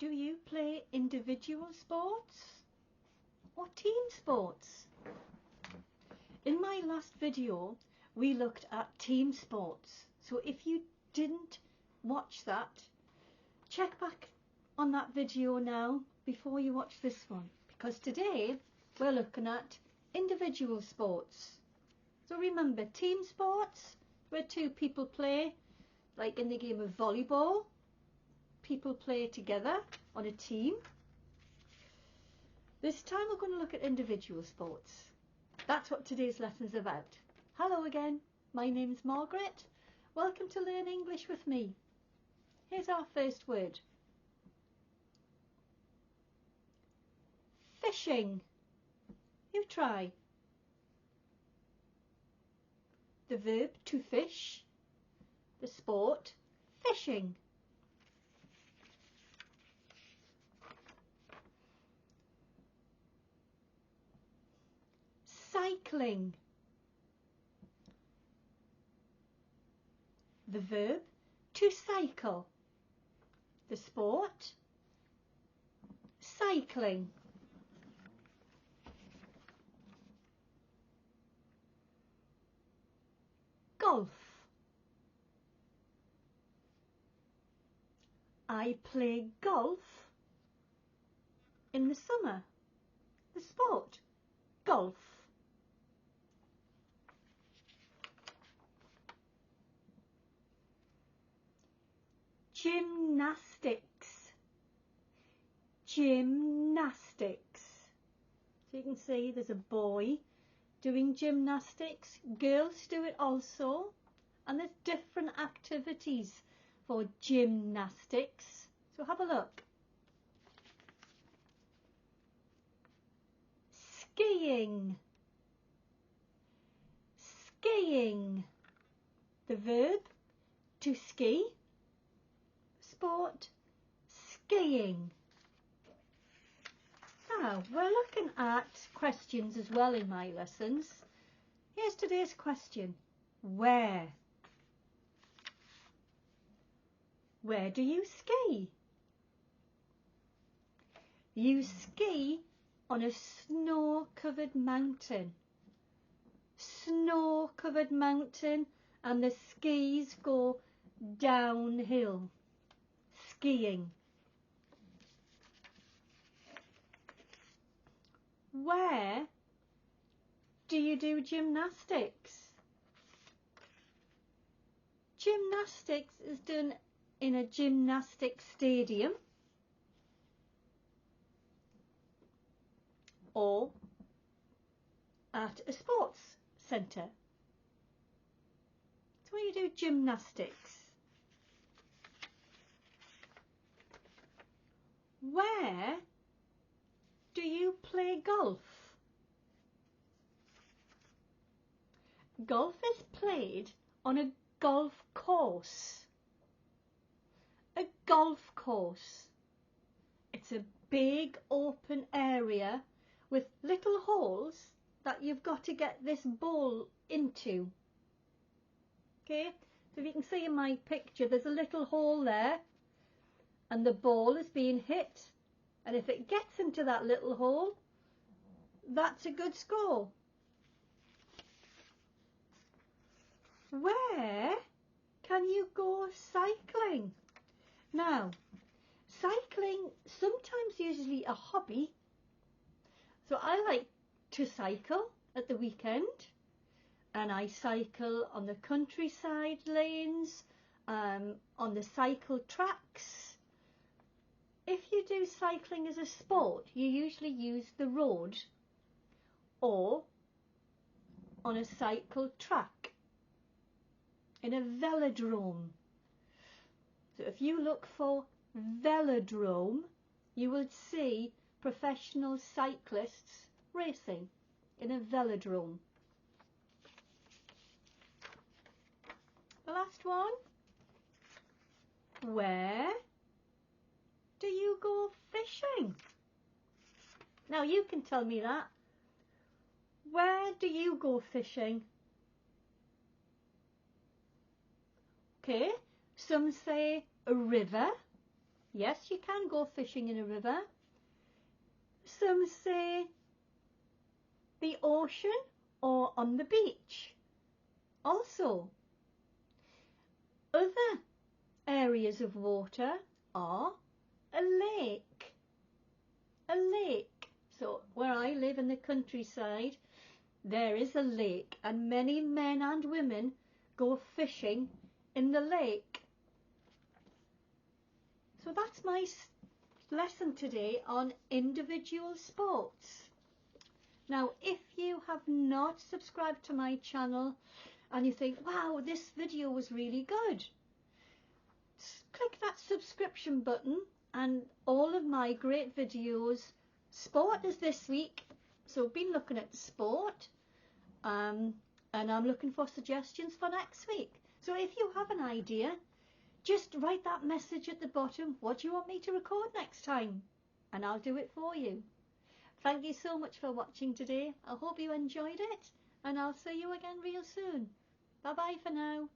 Do you play individual sports or team sports? In my last video, we looked at team sports. So if you didn't watch that, check back on that video now before you watch this one. Because today we're looking at individual sports. So remember, team sports, where two people play, like in the game of volleyball. People play together on a team. This time we're going to look at individual sports. That's what today's lesson is about. Hello again, my name's Margaret. Welcome to Learn English with me. Here's our first word. Fishing. You try. The verb to fish. The sport, fishing. Cycling. The verb to cycle. The sport, cycling. Golf. I play golf in the summer. The sport, golf. Gymnastics. Gymnastics. So you can see there's a boy doing gymnastics. Girls do it also. And there's different activities for gymnastics. So have a look. Skiing. Skiing. The verb to ski. Sport, skiing. Now, we're looking at questions as well in my lessons. Here's today's question. Where? Where do you ski? You ski on a snow-covered mountain. Snow-covered mountain, and the skis go downhill. Skiing. Where do you do gymnastics? Gymnastics is done in a gymnastics stadium or at a sports centre. That's where you do gymnastics. Where do you play golf? Golf is played on a golf course. A golf course. It's a big open area with little holes that you've got to get this ball into. Okay, so if you can see in my picture, there's a little hole there. And the ball is being hit, and if it gets into that little hole, that's a good score. Where can you go cycling? Now, cycling sometimes usually a hobby. So I like to cycle at the weekend, and I cycle on the countryside lanes, on the cycle tracks. If you do cycling as a sport, you usually use the road or on a cycle track in a velodrome. So if you look for velodrome, you will see professional cyclists racing in a velodrome. The last one. Where do you go fishing? Now you can tell me that. Where do you go fishing? Okay, some say a river, Yes, you can go fishing in a river. Some say the ocean or on the beach. Also, other areas of water are a lake. A lake. So where I live in the countryside, there is a lake, and many men and women go fishing in the lake. So that's my lesson today on individual sports. Now, if you have not subscribed to my channel and you think, wow, this video was really good, click that subscription button, and all of my great videos. Sport is this week, so I've been looking at sport, and I'm looking for suggestions for next week. So if you have an idea, just write that message at the bottom. What do you want me to record next time? And I'll do it for you. Thank you so much for watching today. I hope you enjoyed it, and I'll see you again real soon. Bye bye for now.